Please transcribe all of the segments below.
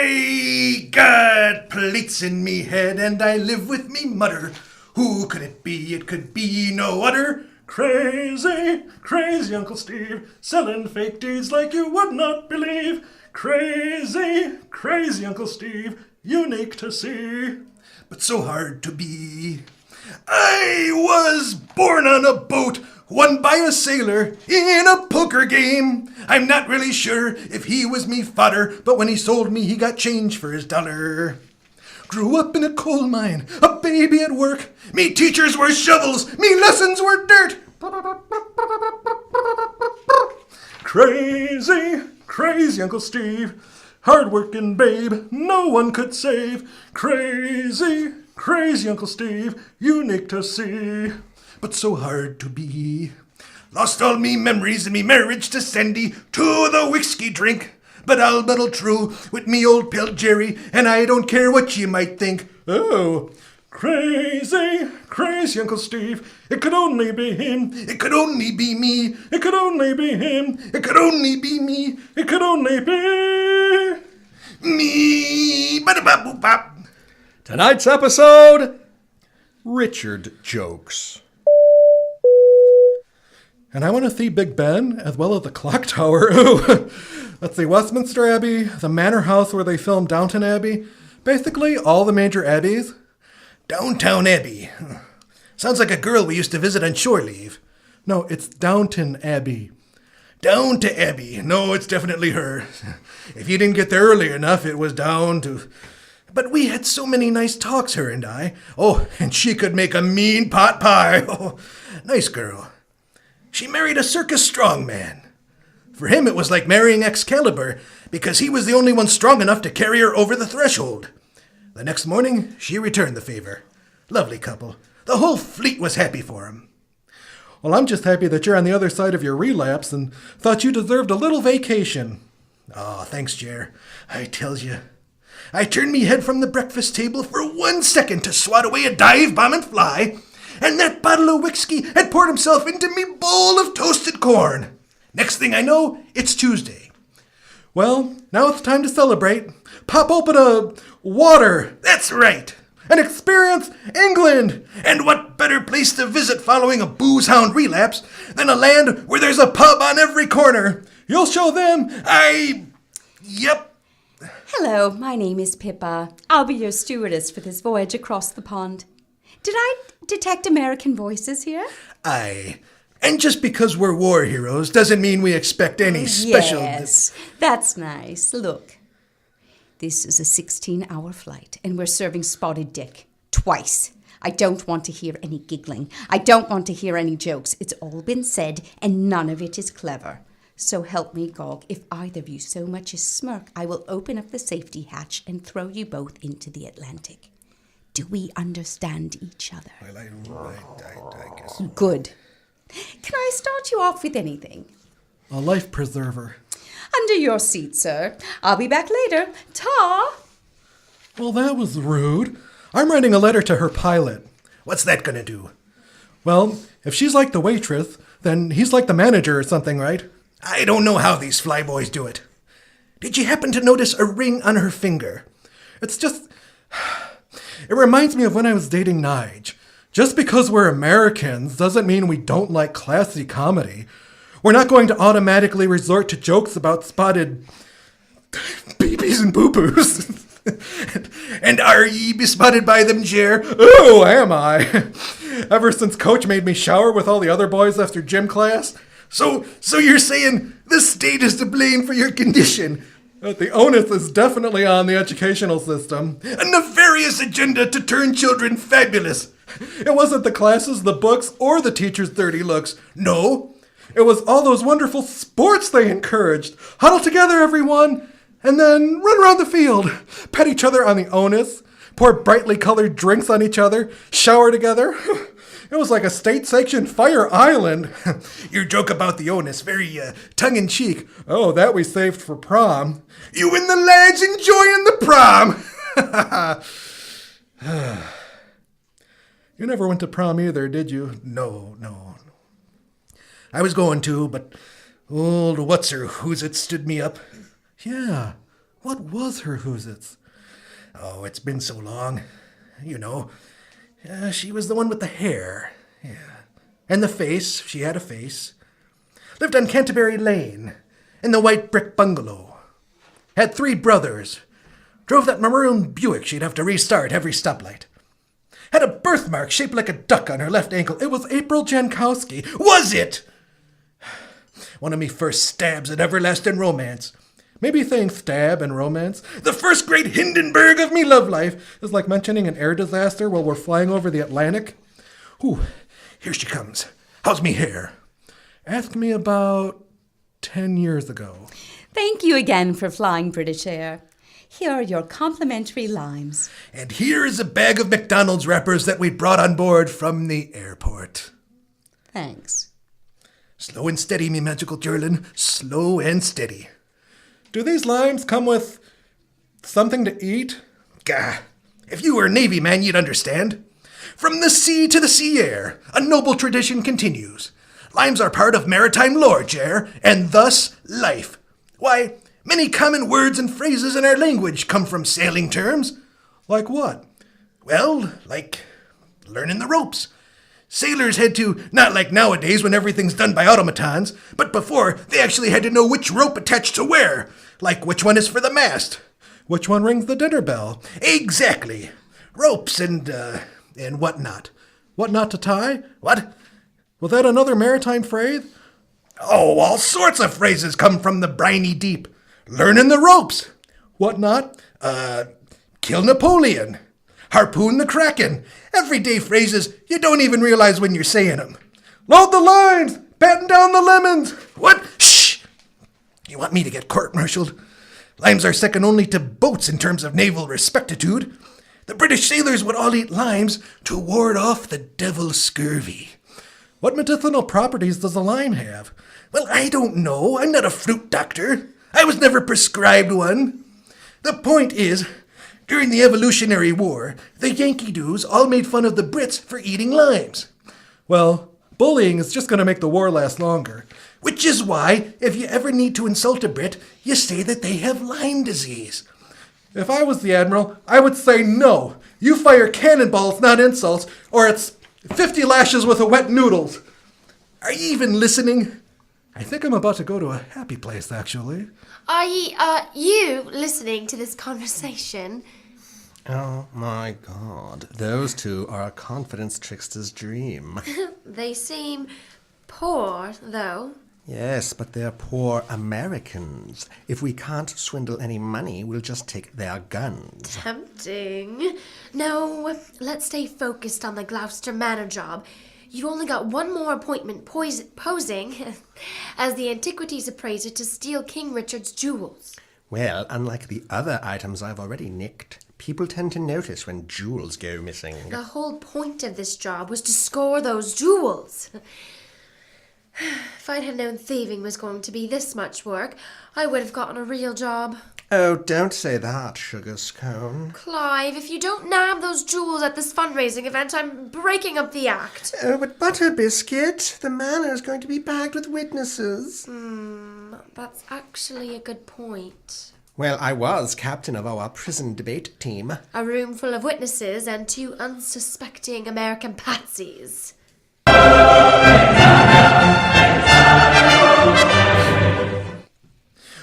I got plates in me head and I live with me mother. Who could it be? It could be no other. Crazy, crazy Uncle Steve, selling fake deeds like you would not believe. Crazy, crazy Uncle Steve, unique to see, but so hard to be. I was born on a boat, won by a sailor in a poker game. I'm not really sure if he was me fodder, but when he sold me, he got change for his dollar. Grew up in a coal mine, a baby at work. Me teachers were shovels, me lessons were dirt. Crazy, crazy Uncle Steve, hard-working babe, no one could save. Crazy, crazy Uncle Steve, unique to see, but so hard to be. Lost all me memories of me marriage to Sandy, to the whiskey drink. But I'll battle true with me old pal Jerry, and I don't care what you might think. Oh, crazy, crazy Uncle Steve, it could only be him, it could only be me, it could only be him, it could only be me, it could only be me. Ba-da-ba-boop-bop. Tonight's episode, Richard jokes. And I want to see Big Ben, as well as the clock tower. Ooh. Let's see, Westminster Abbey, the manor house where they filmed Downton Abbey. Basically, all the major abbeys. Downtown Abbey. Sounds like a girl we used to visit on shore leave. No, it's Downton Abbey. Down to Abbey. No, it's definitely her. If you didn't get there early enough, it was down to... But we had so many nice talks, her and I. Oh, and she could make a mean pot pie. Oh, nice girl. She married a circus strongman. For him, it was like marrying Excalibur, because he was the only one strong enough to carry her over the threshold. The next morning, she returned the favor. Lovely couple. The whole fleet was happy for him. Well, I'm just happy that you're on the other side of your relapse and thought you deserved a little vacation. Oh, thanks, Jer. I tells you. I turned me head from the breakfast table for 1 second to swat away a dive-bombing fly, and that bottle of whiskey had poured himself into me bowl of toasted corn. Next thing I know, it's Tuesday. Well, now it's time to celebrate. Pop open a water. That's right. And experience England. And what better place to visit following a booze-hound relapse than a land where there's a pub on every corner? You'll show them. Yep. Hello, my name is Pippa. I'll be your stewardess for this voyage across the pond. Did I detect American voices here? Aye. And just because we're war heroes doesn't mean we expect any special... Yes, that's nice. Look, this is a 16-hour flight, and we're serving Spotted Dick twice. I don't want to hear any giggling. I don't want to hear any jokes. It's all been said, and none of it is clever. So help me, Gog, if either of you so much as smirk, I will open up the safety hatch and throw you both into the Atlantic. Do we understand each other? Well, I guess... Good. Can I start you off with anything? A life preserver. Under your seat, sir. I'll be back later. Ta! Well, that was rude. I'm writing a letter to her pilot. What's that gonna do? Well, if she's like the waitress, then he's like the manager or something, right? I don't know how these flyboys do it. Did you happen to notice a ring on her finger? It's just... It reminds me of when I was dating Nige. Just because we're Americans doesn't mean we don't like classy comedy. We're not going to automatically resort to jokes about spotted BBs and boo-boos. And are ye bespotted by them, Jer? Oh, am I? Ever since Coach made me shower with all the other boys after gym class. So you're saying the state is to blame for your condition? The onus is definitely on the educational system. A nefarious agenda to turn children fabulous. It wasn't the classes, the books, or the teachers' dirty looks. No. It was all those wonderful sports they encouraged. Huddle together, everyone, and then run around the field. Pet each other on the onus. Pour brightly colored drinks on each other. Shower together. It was like a state-sanctioned fire island. Your joke about the onus, very tongue-in-cheek. Oh, that we saved for prom. You and the lads enjoying the prom. You never went to prom either, did you? No. I was going to, but old what's-her-who's-it stood me up. Yeah. What was her Whoosits? Oh, it's been so long. You know, she was the one with the hair. Yeah. And the face. She had a face. Lived on Canterbury Lane, in the white brick bungalow. Had 3 brothers. Drove that maroon Buick she'd have to restart every stoplight. Had a birthmark shaped like a duck on her left ankle. It was April Jankowski. Was it? One of me first stabs at everlasting romance. Maybe saying stab and romance. The first great Hindenburg of me love life. Is like mentioning an air disaster while we're flying over the Atlantic. Ooh, here she comes. How's me hair? Ask me about 10 years ago. Thank you again for flying British Air. Here are your complimentary limes. And here is a bag of McDonald's wrappers that we brought on board from the airport. Thanks. Slow and steady, me magical Gerlin. Slow and steady. Do these limes come with something to eat? Gah. If you were a Navy man, you'd understand. From the sea to the sea air, a noble tradition continues. Limes are part of maritime lore, Jer, and thus life. Why, many common words and phrases in our language come from sailing terms. Like what? Well, like learning the ropes. Sailors had to, not like nowadays when everything's done by automatons, but before they actually had to know which rope attached to where, like which one is for the mast. Which one rings the dinner bell? Exactly. Ropes and whatnot. What not to tie? What? Was that another maritime phrase? Oh, all sorts of phrases come from the briny deep. Learning the ropes. What not? Kill Napoleon. Harpoon the Kraken. Everyday phrases you don't even realize when you're saying them. Load the lines! Batten down the lemons! What? Shh! You want me to get court-martialed? Limes are second only to boats in terms of naval respectitude. The British sailors would all eat limes to ward off the devil's scurvy. What medicinal properties does a lime have? Well, I don't know. I'm not a fruit doctor. I was never prescribed one. The point is, during the Evolutionary War, the Yankee Doos all made fun of the Brits for eating limes. Well, bullying is just going to make the war last longer. Which is why, if you ever need to insult a Brit, you say that they have Lyme disease. If I was the Admiral, I would say no. You fire cannonballs, not insults, or it's 50 lashes with a wet noodles. Are you even listening? I think I'm about to go to a happy place, actually. Are you listening to this conversation? Oh my god, those two are a confidence trickster's dream. They seem poor, though. Yes, but they're poor Americans. If we can't swindle any money, we'll just take their guns. Tempting. No, let's stay focused on the Gloucester Manor job. You've only got one more appointment posing as the antiquities appraiser to steal King Richard's jewels. Well, unlike the other items I've already nicked, people tend to notice when jewels go missing. The whole point of this job was to score those jewels. If I'd have known thieving was going to be this much work, I would have gotten a real job. Oh, don't say that, Sugar Scone. Clive, if you don't nab those jewels at this fundraising event, I'm breaking up the act. Oh, but Butter Biscuit, the manor's going to be packed with witnesses. That's actually a good point. Well, I was captain of our prison debate team. A room full of witnesses and 2 unsuspecting American patsies.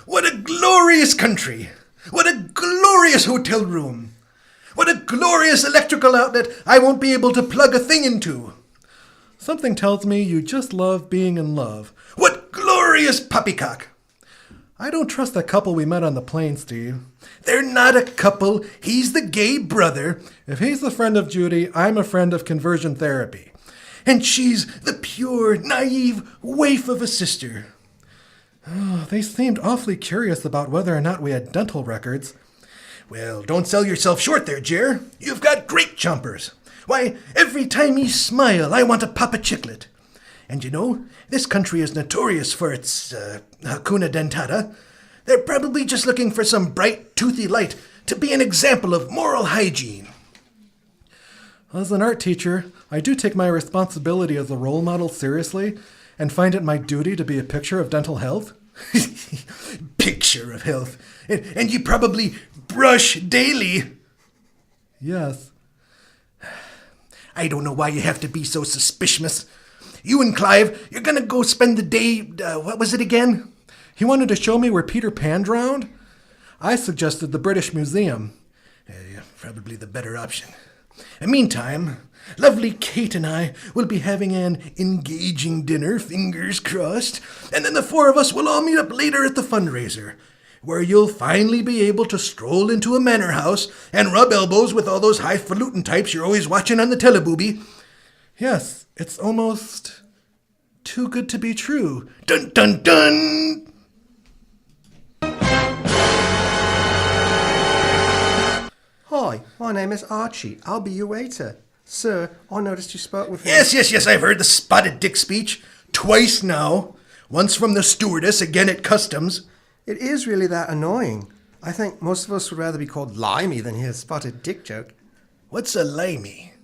What a glorious country! What a glorious hotel room! What a glorious electrical outlet I won't be able to plug a thing into! Something tells me you just love being in love. What glorious poppycock! I don't trust that couple we met on the plane, Steve. They're not a couple. He's the gay brother. If he's the friend of Judy, I'm a friend of conversion therapy. And she's the pure, naive waif of a sister. Oh, they seemed awfully curious about whether or not we had dental records. Well, don't sell yourself short there, Jer. You've got great chompers. Why, every time you smile, I want to pop a chiclet. And you know, this country is notorious for its hakuna dentata. They're probably just looking for some bright, toothy light to be an example of moral hygiene. As an art teacher, I do take my responsibility as a role model seriously and find it my duty to be a picture of dental health. Picture of health. And you probably brush daily. Yes. I don't know why you have to be so suspicious. You and Clive, you're gonna go spend the day, what was it again? He wanted to show me where Peter Pan drowned. I suggested the British Museum. Yeah, probably the better option. And meantime, lovely Kate and I will be having an engaging dinner, fingers crossed, and then the four of us will all meet up later at the fundraiser, where you'll finally be able to stroll into a manor house and rub elbows with all those highfalutin types you're always watching on the telebooby. Yes, it's almost too good to be true. Dun dun dun! Hi, my name is Archie. I'll be your waiter. Sir, I noticed you spoke with me. Yes, I've heard the spotted dick speech. Twice now. Once from the stewardess, again at customs. It is really that annoying. I think most of us would rather be called Limey than hear a spotted dick joke. What's a limey?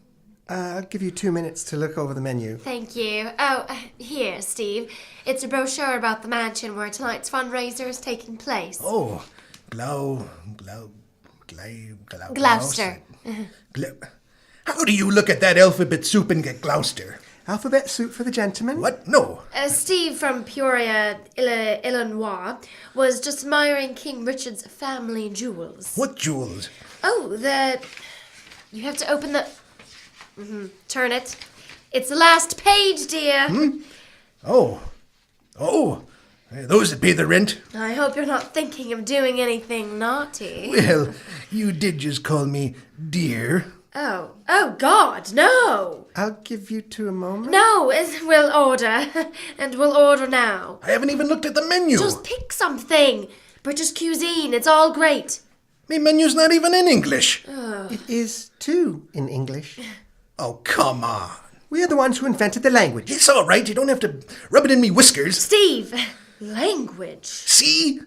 I'll give you 2 minutes to look over the menu. Thank you. Oh, here, Steve. It's a brochure about the mansion where tonight's fundraiser is taking place. Oh, Gloucester. How do you look at that alphabet soup and get Gloucester? Alphabet soup for the gentleman? What? No. Steve from Peoria, Illinois, was just admiring King Richard's family jewels. What jewels? Oh, you have to open the... Turn it. It's the last page, dear. Oh. Those that pay the rent. I hope you're not thinking of doing anything naughty. Well, you did just call me dear. Oh, God, no. I'll give you 2 moments. No, we'll order. And we'll order now. I haven't even looked at the menu. Just pick something. British cuisine, it's all great. My menu's not even in English. It is too in English. Oh, come on. We are the ones who invented the language. It's all right. You don't have to rub it in me whiskers. Steve, language. See?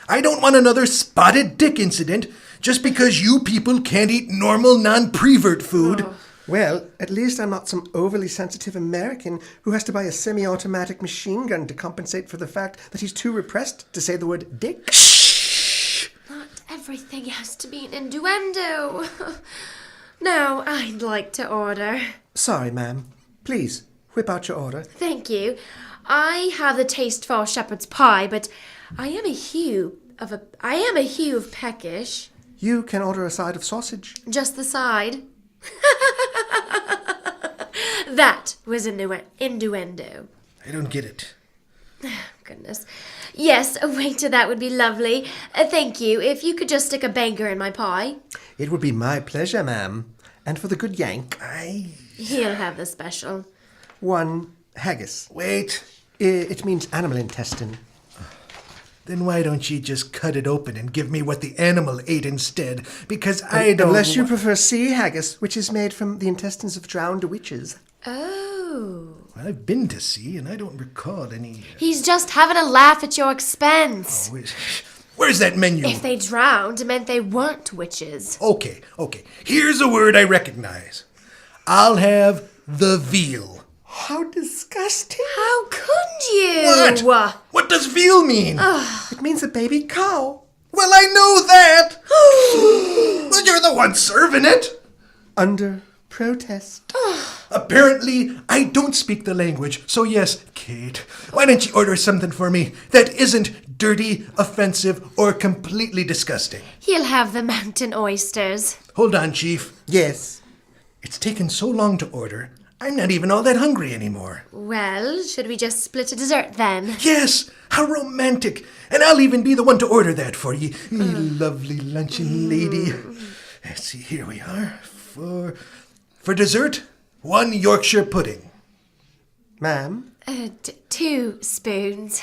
I don't want another spotted dick incident just because you people can't eat normal non-prevert food. Well, at least I'm not some overly sensitive American who has to buy a semi-automatic machine gun to compensate for the fact that he's too repressed to say the word dick. Shh! Not everything has to be an innuendo. Now, I'd like to order. Sorry, ma'am. Please, whip out your order. Thank you. I have the taste for shepherd's pie, but I am a hue of peckish. You can order a side of sausage. Just the side. That was innuendo. I don't get it. Goodness. Yes, a waiter, that would be lovely. Thank you. If you could just stick a banger in my pie. It would be my pleasure, ma'am. And for the good yank, He'll have the special. 1 haggis. Wait. It means animal intestine. Then why don't you just cut it open and give me what the animal ate instead? Because I don't... Unless you prefer sea haggis, which is made from the intestines of drowned witches. Oh. I've been to sea and I don't recall any... He's just having a laugh at your expense. Where's that menu? If they drowned, it meant they weren't witches. Okay. Here's a word I recognize. I'll have the veal. How disgusting. How could you? What? What does veal mean? It means a baby cow. Well, I know that. Well, you're the one serving it. Under protest. Apparently, I don't speak the language. So yes, Kate, why don't you order something for me that isn't dirty, offensive, or completely disgusting? He'll have the mountain oysters. Hold on, Chief. Yes. It's taken so long to order, I'm not even all that hungry anymore. Well, should we just split a dessert then? Yes, how romantic. And I'll even be the one to order that for you, me lovely luncheon lady. Let's see, here we are. For dessert, 1 Yorkshire pudding. Ma'am? 2 spoons.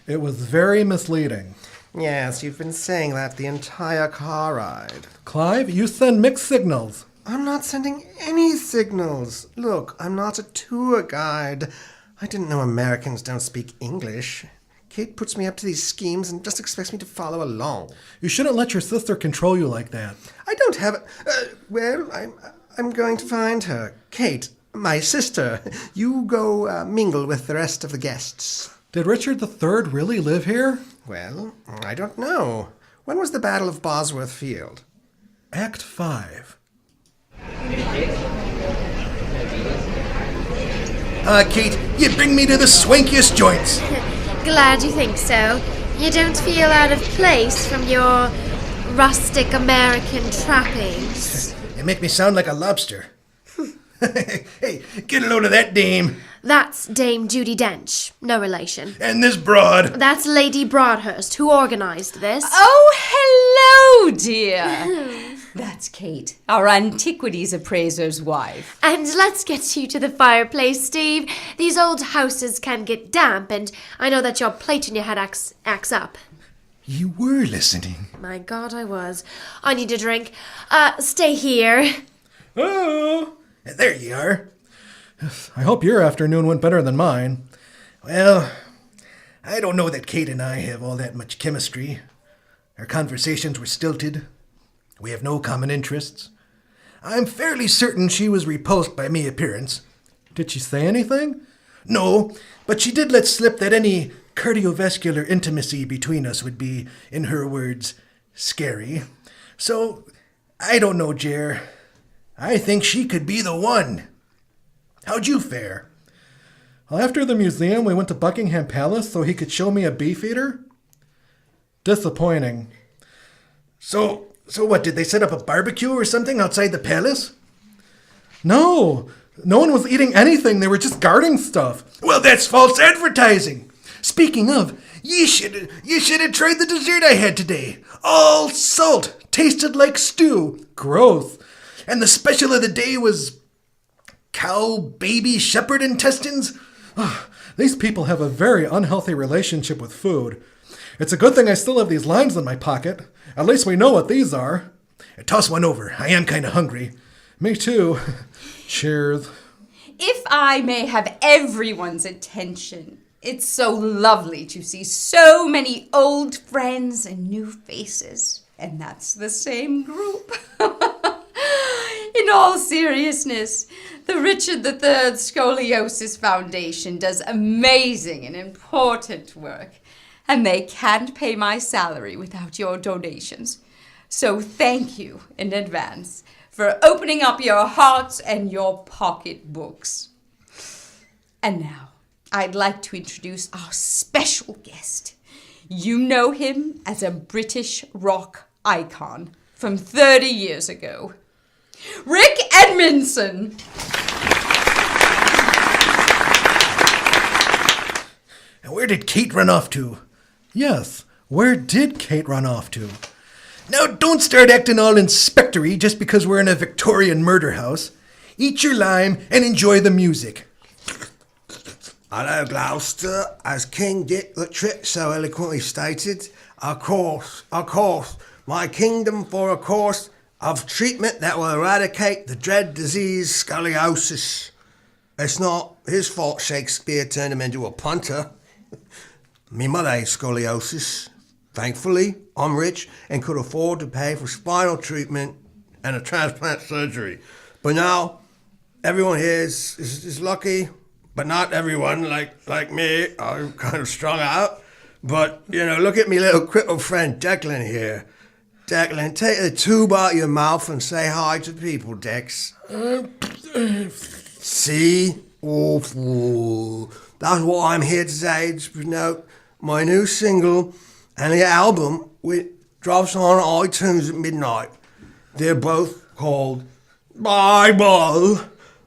It was very misleading. Yes, you've been saying that the entire car ride. Clive, you send mixed signals. I'm not sending any signals. Look, I'm not a tour guide. I didn't know Americans don't speak English. Kate puts me up to these schemes and just expects me to follow along. You shouldn't let your sister control you like that. I don't have it. Well, I'm going to find her. Kate, my sister, you go mingle with the rest of the guests. Did Richard III really live here? Well, I don't know. When was the Battle of Bosworth Field? Act 5. Kate, you bring me to the swankiest joints. Glad you think so. You don't feel out of place from your rustic American trappings. You make me sound like a lobster. Hey, get a load of that dame. That's Dame Judi Dench, no relation. And this broad. That's Lady Broadhurst, who organized this. Oh, hello, dear. That's Kate, our antiquities appraiser's wife. And let's get you to the fireplace, Steve. These old houses can get damp, and I know that your plate in your head acts up. You were listening. My God, I was. I need a drink. Stay here. Oh, there you are. I hope your afternoon went better than mine. Well, I don't know that Kate and I have all that much chemistry. Our conversations were stilted. We have no common interests. I'm fairly certain she was repulsed by me appearance. Did she say anything? No, but she did let slip that any cardiovascular intimacy between us would be, in her words, scary. So, I don't know, Jer. I think she could be the one. How'd you fare? Well, after the museum, we went to Buckingham Palace so he could show me a beefeater. Disappointing. So what, did they set up a barbecue or something outside the palace? No one was eating anything. They were just guarding stuff. Well, that's false advertising. Speaking of, you should have tried the dessert I had today. All salt, tasted like stew. Gross. And the special of the day was cow baby shepherd intestines. These people have a very unhealthy relationship with food. It's a good thing I still have these limes in my pocket. At least we know what these are. Toss one over. I am kind of hungry. Me too. Cheers. If I may have everyone's attention, it's so lovely to see so many old friends and new faces. And that's the same group. In all seriousness, the Richard III Scoliosis Foundation does amazing and important work. And they can't pay my salary without your donations. So thank you in advance for opening up your hearts and your pocketbooks. And now, I'd like to introduce our special guest. You know him as a British rock icon from 30 years ago. Rick Edmondson! And where did Kate run off to? Yes, where did Kate run off to? Now, don't start acting all inspectory just because we're in a Victorian murder house. Eat your lime and enjoy the music. Hello, Gloucester. As King Dick the Trick so eloquently stated, of course, my kingdom for a course of treatment that will eradicate the dread disease scoliosis. It's not his fault Shakespeare turned him into a punter. Me mother had scoliosis. Thankfully, I'm rich and could afford to pay for spinal treatment and a transplant surgery. But now, everyone here is lucky, but not everyone like me. I'm kind of strung out. But, look at me little crippled friend Declan here. Declan, take the tube out of your mouth and say hi to people, Dex. See? Awful. That's what I'm here to say. Just promote my new single and the album, which drops on iTunes at midnight. They're both called Bible.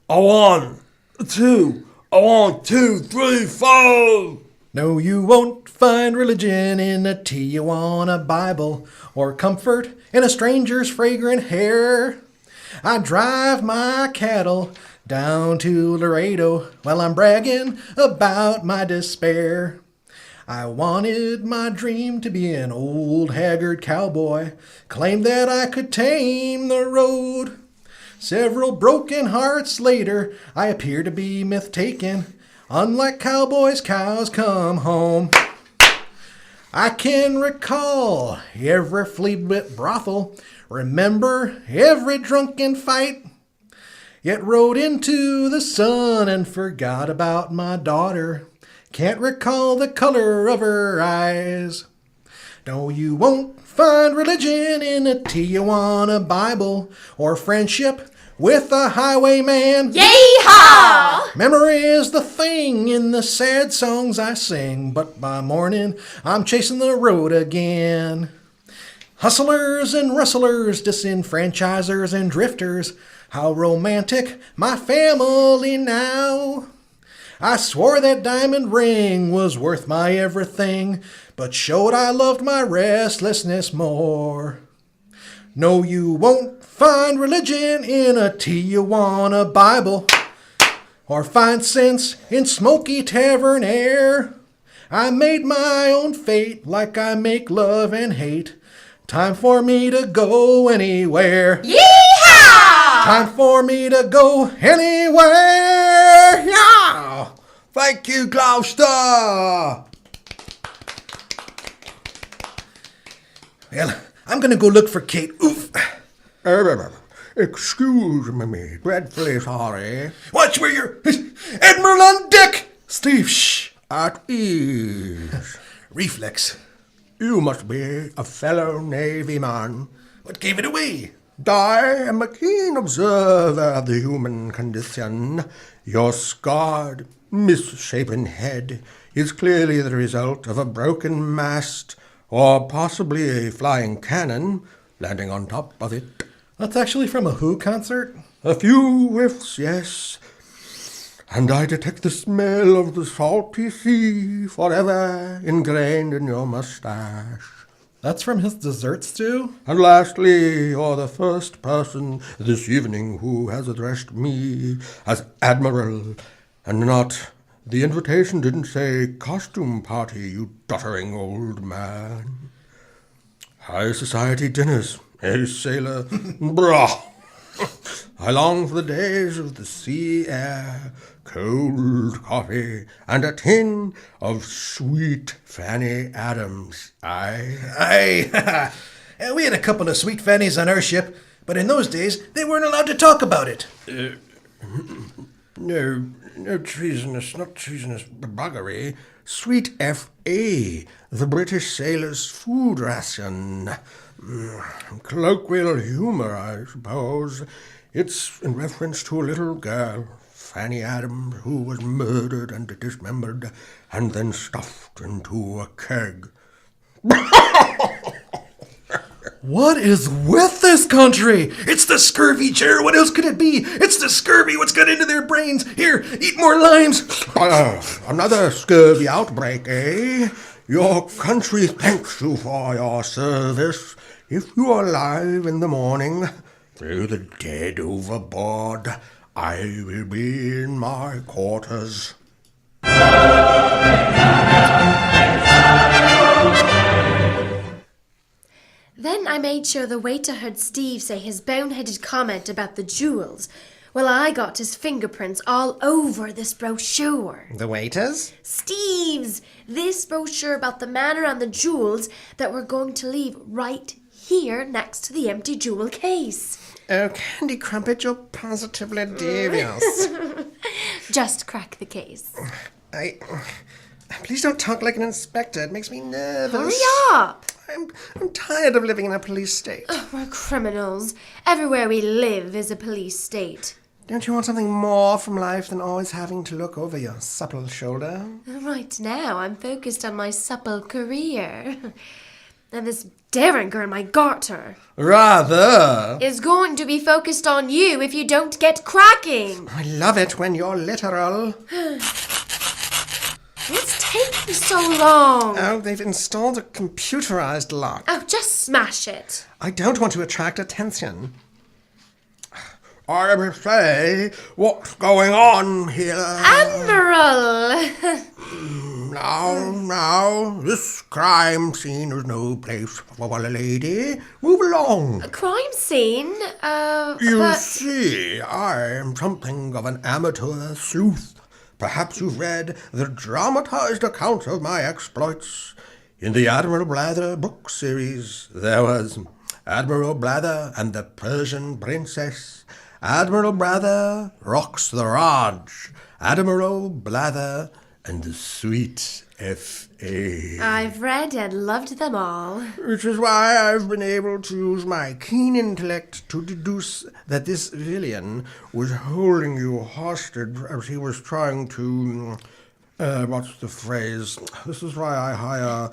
A 1, a 2, a 1, 2, 3, 4. No, you won't find religion in a Tijuana Bible or comfort in a stranger's fragrant hair. I drive my cattle down to Laredo while I'm bragging about my despair. I wanted my dream to be an old haggard cowboy, claimed that I could tame the road. Several broken hearts later, I appear to be myth-taken. Unlike cowboys, cows come home. I can recall every flea-bit brothel, remember every drunken fight, yet rode into the sun and forgot about my daughter. Can't recall the color of her eyes. No, you won't find religion in a Tijuana Bible or friendship with a highwayman. Yeehaw! Memory is the thing in the sad songs I sing, but by morning I'm chasing the road again. Hustlers and rustlers, disenfranchisers and drifters, how romantic my family now. I swore that diamond ring was worth my everything, but showed I loved my restlessness more. No, you won't find religion in a Tijuana Bible, or find sense in smoky tavern air. I made my own fate like I make love and hate. Time for me to go anywhere. Yeehaw! Time for me to go anywhere. Yeah! Thank you, Gloucester! Well, I'm gonna go look for Kate. Oof. Excuse me, dreadfully sorry. Watch where you're... Admiral on deck! Steve, shh. At ease. Reflex. You must be a fellow Navy man. What gave it away? I am a keen observer of the human condition. Your scarred, misshapen head is clearly the result of a broken mast, or possibly a flying cannon landing on top of it. That's actually from a Who concert? A few whiffs, yes, and I detect the smell of the salty sea forever ingrained in your mustache. That's from his dessert stew? And lastly, you're the first person this evening who has addressed me as Admiral, and not... The invitation didn't say costume party, you doddering old man. High society dinners, eh, sailor? Brah! I long for the days of the sea air, cold coffee, and a tin of sweet Fanny Adams. Aye. We had a couple of sweet fannies on our ship, but in those days, they weren't allowed to talk about it. No treasonous, not treasonous buggery. Sweet F.A., the British sailor's food ration. Colloquial humour, I suppose. It's in reference to a little girl, Fanny Adams, who was murdered and dismembered and then stuffed into a keg. What is with this country? It's the scurvy, Jer. What else could it be? It's the scurvy. What's got into their brains? Here, eat more limes. Another scurvy outbreak, eh? Your country thanks you for your service. If you are alive in the morning, throw the dead overboard. I will be in my quarters. Then I made sure the waiter heard Steve say his boneheaded comment about the jewels. Well, I got his fingerprints all over this brochure. The waiters? Steve's! This brochure about the manor and the jewels that we're going to leave right here next to the empty jewel case. Oh, Candy Crumpet, you're positively devious. Just crack the case. Please don't talk like an inspector. It makes me nervous. Hurry up! I'm tired of living in a police state. We're criminals. Everywhere we live is a police state. Don't you want something more from life than always having to look over your supple shoulder? Right now, I'm focused on my supple career. And this derringer in my garter Rather. is going to be focused on you if you don't get cracking. I love it when you're literal. What's taking so long? Oh, they've installed a computerized lock. Oh, just smash it. I don't want to attract attention. I will say, what's going on here? Admiral! Now, this crime scene is no place for a lady. Move along. A crime scene? You see, I am something of an amateur sleuth. Perhaps you've read the dramatized account of my exploits. In the Admiral Blather book series, there was Admiral Blather and the Persian Princess, Admiral Blather rocks the Raj, Admiral Blather and the Sweet F.A. I've read and loved them all. Which is why I've been able to use my keen intellect to deduce that this villain was holding you hostage as he was trying to... what's the phrase? This is why I hire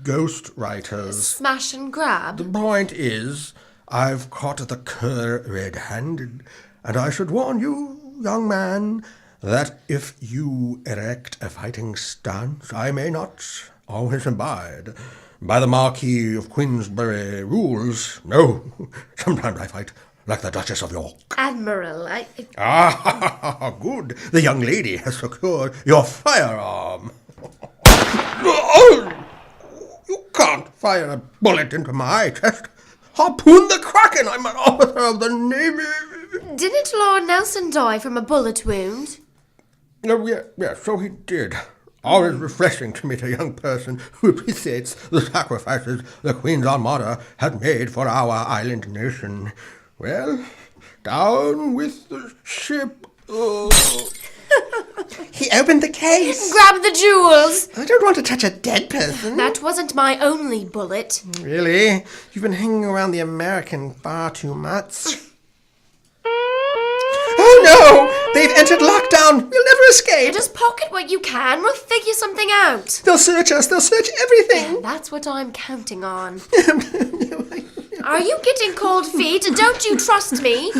ghost writers. Smash and grab. The point is, I've caught the cur red-handed, and I should warn you, young man, that if you erect a fighting stance, I may not always abide by the Marquis of Queensberry rules. No, sometimes I fight like the Duchess of York. Admiral, Ah, good. The young lady has secured your firearm. You can't fire a bullet into my chest. Harpoon the Kraken. I'm an officer of the Navy. Didn't Lord Nelson die from a bullet wound? Oh, yeah, so he did. Always refreshing to meet a young person who appreciates the sacrifices the Queen's Armada had made for our island nation. Well, down with the ship. He opened the case. Grab the jewels! I don't want to touch a dead person. That wasn't my only bullet. Really? You've been hanging around the American far too much. Oh no! They've entered lockdown. We'll never escape. Just pocket what you can. We'll figure something out. They'll search us. They'll search everything. That's what I'm counting on. Are you getting cold feet? Don't you trust me?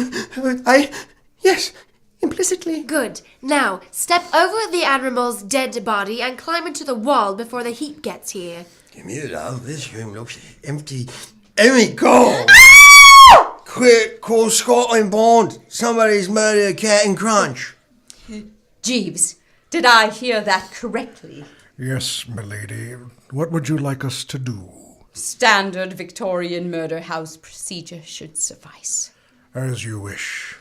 Yes, implicitly. Good. Now, step over the Admiral's dead body and climb into the wall before the heat gets here. Give me love. This room looks empty. Emmy, go! Quick, call Scotland Bond. Somebody's murdered Cat and Crunch. Jeeves, did I hear that correctly? Yes, milady. What would you like us to do? Standard Victorian murder house procedure should suffice. As you wish.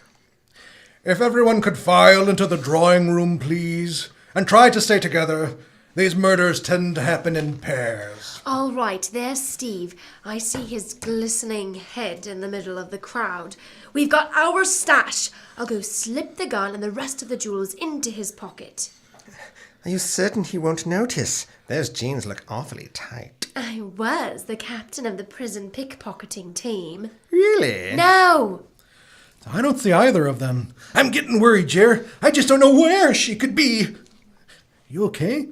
If everyone could file into the drawing room, please, and try to stay together. These murders tend to happen in pairs. All right, there's Steve. I see his glistening head in the middle of the crowd. We've got our stash. I'll go slip the gun and the rest of the jewels into his pocket. Are you certain he won't notice? Those jeans look awfully tight. I was the captain of the prison pickpocketing team. Really? No! I don't see either of them. I'm getting worried, Jer. I just don't know where she could be. You okay?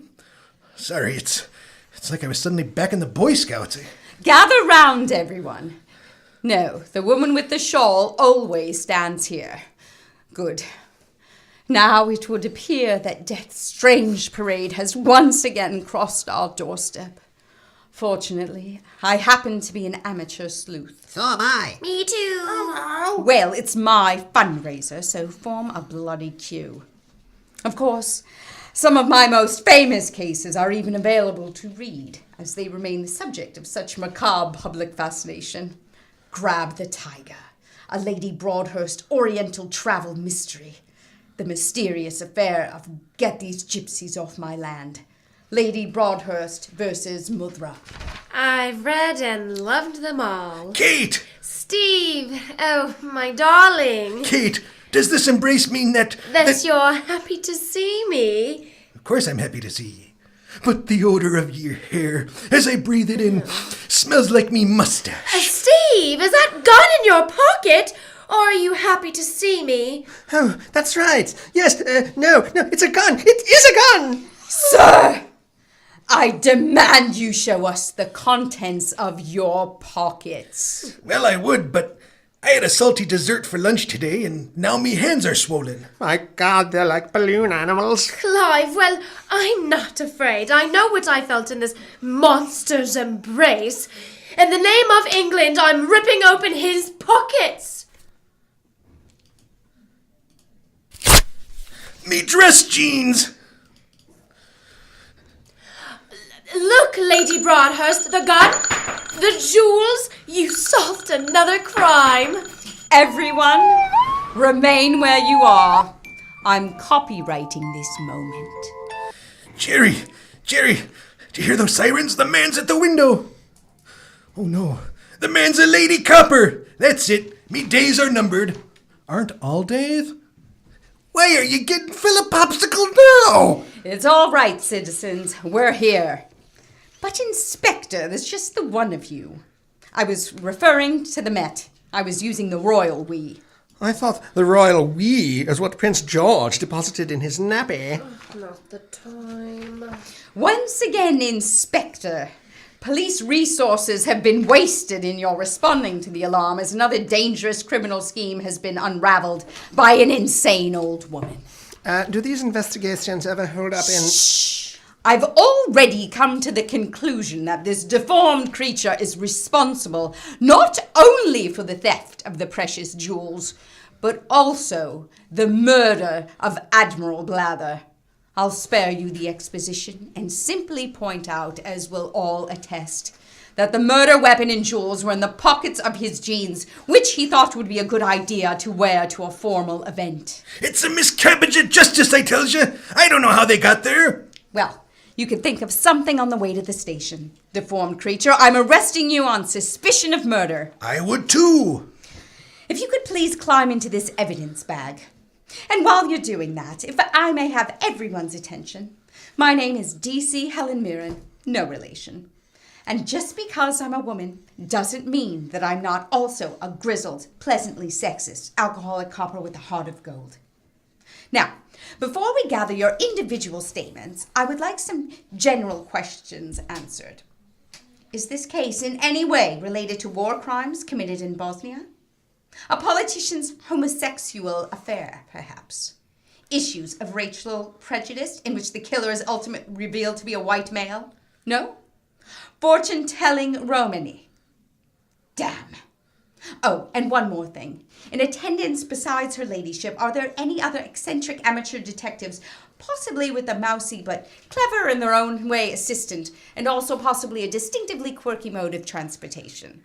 Sorry, it's like I was suddenly back in the Boy Scouts. Gather round, everyone. No, the woman with the shawl always stands here. Good. Now it would appear that Death's strange parade has once again crossed our doorstep. Fortunately, I happen to be an amateur sleuth. So am I. Me too. Well, it's my fundraiser, so form a bloody queue. Of course, some of my most famous cases are even available to read, as they remain the subject of such macabre public fascination. Grab the Tiger, a Lady Broadhurst Oriental travel mystery. The mysterious affair of Get These Gypsies Off My Land. Lady Broadhurst versus Mudra. I've read and loved them all. Kate! Steve! Oh, my darling. Kate, does this embrace mean that... You're happy to see me. Of course I'm happy to see ye. But the odor of your hair, as I breathe it in, smells like me mustache. Steve, is that gun in your pocket? Or are you happy to see me? Oh, that's right. Yes, no, it's a gun. It is a gun. Sir! I demand you show us the contents of your pockets. Well, I would, but I had a salty dessert for lunch today, and now me hands are swollen. My God, they're like balloon animals. Clive, well, I'm not afraid. I know what I felt in this monster's embrace. In the name of England, I'm ripping open his pockets. Me dress jeans! Look, Lady Broadhurst, the gun, the jewels, you solved another crime. Everyone, remain where you are. I'm copywriting this moment. Jerry, Do you hear those sirens? The man's at the window. Oh no, the man's a lady copper. That's it. Me days are numbered. Aren't all days? Why are you getting full of popsicle now? It's all right, citizens. We're here. But, Inspector, there's just the one of you. I was referring to the Met. I was using the royal we. I thought the royal we is what Prince George deposited in his nappy. Not the time. Once again, Inspector, police resources have been wasted in your responding to the alarm as another dangerous criminal scheme has been unraveled by an insane old woman. Do these investigations ever hold up in... Shh! I've already come to the conclusion that this deformed creature is responsible not only for the theft of the precious jewels, but also the murder of Admiral Blather. I'll spare you the exposition and simply point out, as will all attest, that the murder weapon and jewels were in the pockets of his jeans, which he thought would be a good idea to wear to a formal event. It's a miscarriage of justice, I tells you. I don't know how they got there. Well, you can think of something on the way to the station. Deformed creature, I'm arresting you on suspicion of murder. I would too. If you could please climb into this evidence bag. And while you're doing that, if I may have everyone's attention, my name is DC Helen Mirren, no relation. And just because I'm a woman doesn't mean that I'm not also a grizzled, pleasantly sexist, alcoholic copper with a heart of gold. Now, before we gather your individual statements, I would like some general questions answered. Is this case in any way related to war crimes committed in Bosnia? A politician's homosexual affair, perhaps? Issues of racial prejudice in which the killer is ultimately revealed to be a white male? No? Fortune-telling Romany? Damn. Oh, and one more thing. In attendance besides her ladyship, are there any other eccentric amateur detectives, possibly with a mousy but clever in their own way assistant, and also possibly a distinctively quirky mode of transportation?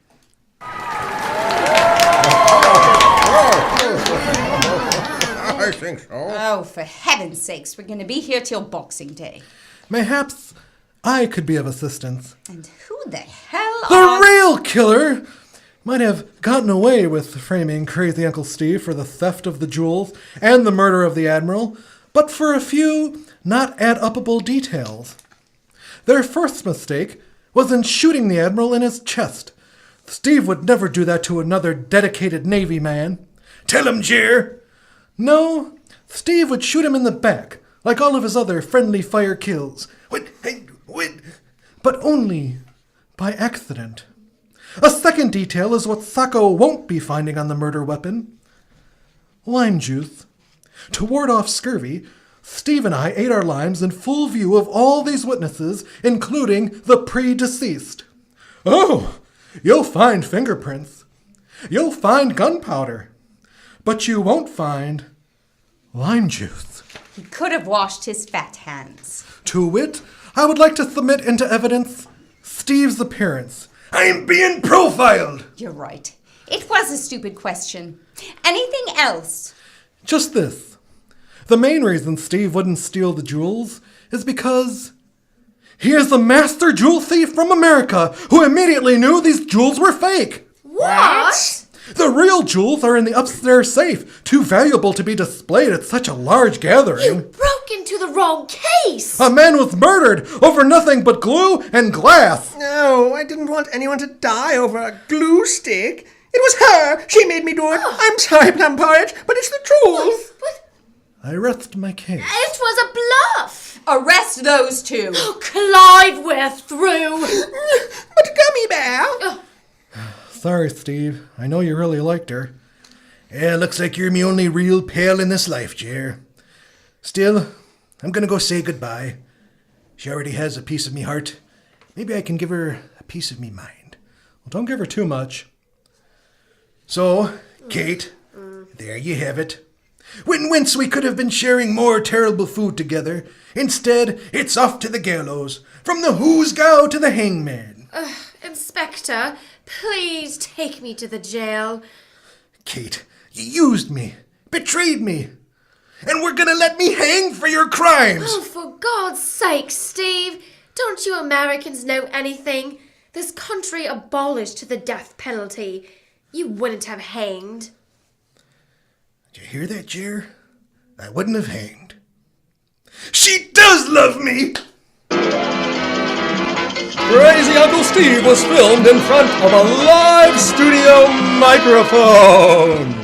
I think so. Oh, for heaven's sakes, we're going to be here till Boxing Day. Mayhaps I could be of assistance. And who the hell The real killer might have gotten away with framing crazy Uncle Steve for the theft of the jewels and the murder of the Admiral, but for a few not add-upable details. Their first mistake was in shooting the Admiral in his chest. Steve would never do that to another dedicated Navy man. Tell him, Jer. No, Steve would shoot him in the back, like all of his other friendly fire kills. What? But only by accident. A second detail is what Sacco won't be finding on the murder weapon. Lime juice. To ward off scurvy, Steve and I ate our limes in full view of all these witnesses, including the predeceased. Oh, you'll find fingerprints. You'll find gunpowder. But you won't find lime juice. He could have washed his fat hands. To wit, I would like to submit into evidence Steve's appearance. I'm being profiled. You're right. It was a stupid question. Anything else? Just this. The main reason Steve wouldn't steal the jewels is because he is the master jewel thief from America who immediately knew these jewels were fake. What? The real jewels are in the upstairs safe, too valuable to be displayed at such a large gathering. You broke into the wrong case! A man was murdered over nothing but glue and glass. No, I didn't want anyone to die over a glue stick. It was her. She made me do it. I'm sorry, Plum Porridge, but it's the truth. What? I rest my case. It was a bluff! Arrest those two. Oh, Clive, we're through! But Gummy Bear... Oh, Sorry, Steve. I know you really liked her. Yeah, looks like you're me only real pal in this life, Jer. Still, I'm gonna go say goodbye. She already has a piece of me heart. Maybe I can give her a piece of me mind. Well, don't give her too much. So, Kate, there you have it. Whence we could have been sharing more terrible food together. Instead, it's off to the gallows. From the hoosgow to the hangman. Inspector, please take me to the jail. Kate, you used me, betrayed me, and we're gonna let me hang for your crimes. Oh, for God's sake, Steve. Don't you Americans know anything? This country abolished the death penalty. You wouldn't have hanged. Did you hear that, Jer? I wouldn't have hanged. She does love me! Crazy Uncle Steve was filmed in front of a live studio microphone.